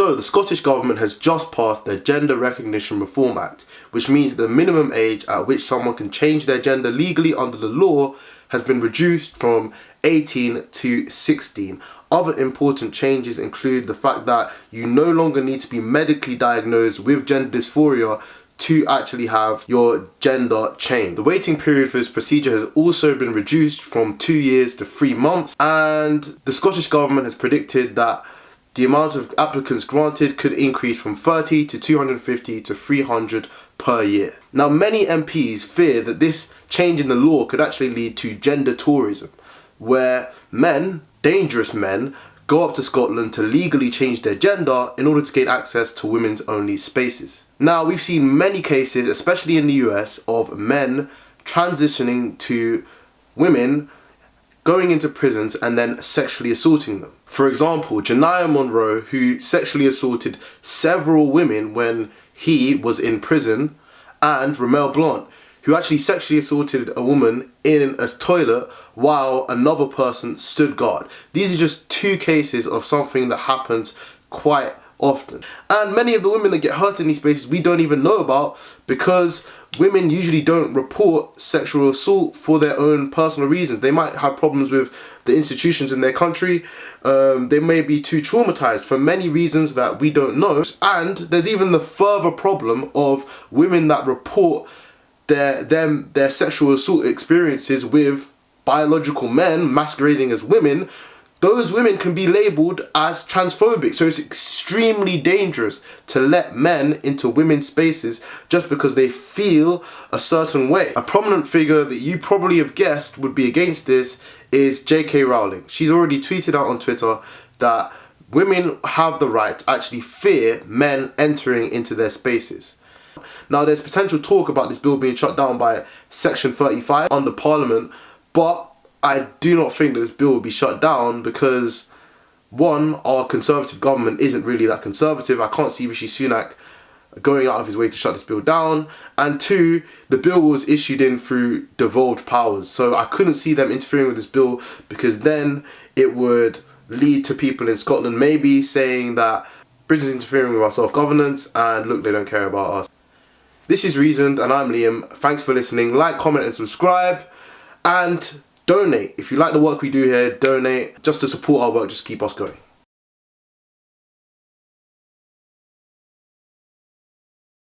So the Scottish Government has just passed their Gender Recognition Reform Act, which means the minimum age at which someone can change their gender legally under the law has been reduced from 18 to 16. Other important changes include the fact that you no longer need to be medically diagnosed with gender dysphoria to actually have your gender changed. The waiting period for this procedure has also been reduced from 2 years to 3 months, and the Scottish Government has predicted that the amount of applicants granted could increase from 30 to 250 to 300 per year. Now, many MPs fear that this change in the law could actually lead to gender tourism, where men, dangerous men, go up to Scotland to legally change their gender in order to gain access to women's only spaces. Now, we've seen many cases, especially in the US, of men transitioning to women going into prisons and then sexually assaulting them. For example, Janiyah Monroe, who sexually assaulted several women when he was in prison, and Ramel Blount, who actually sexually assaulted a woman in a toilet while another person stood guard. These are just two cases of something that happens quite often. And many of the women that get hurt in these spaces we don't even know about, because women usually don't report sexual assault for their own personal reasons. They might have problems with the institutions in their country. They may be too traumatized for many reasons that we don't know. And there's even the further problem of women that report their sexual assault experiences with biological men masquerading as women. Those women can be labelled as transphobic, so it's extremely dangerous to let men into women's spaces just because they feel a certain way. A prominent figure that you probably have guessed would be against this is J.K. Rowling. She's already tweeted out on Twitter that women have the right to actually fear men entering into their spaces. Now, there's potential talk about this bill being shut down by Section 35 under Parliament, but I do not think that this bill will be shut down because, one, our Conservative government isn't really that conservative. I can't see Rishi Sunak going out of his way to shut this bill down. And two, the bill was issued in through devolved powers. So I couldn't see them interfering with this bill, because then it would lead to people in Scotland maybe saying that Britain's interfering with our self-governance and look, they don't care about us. This is Reasoned and I'm Liam. Thanks for listening. Like, comment and subscribe. And donate. If you like the work we do here, donate just to support our work, just keep us going.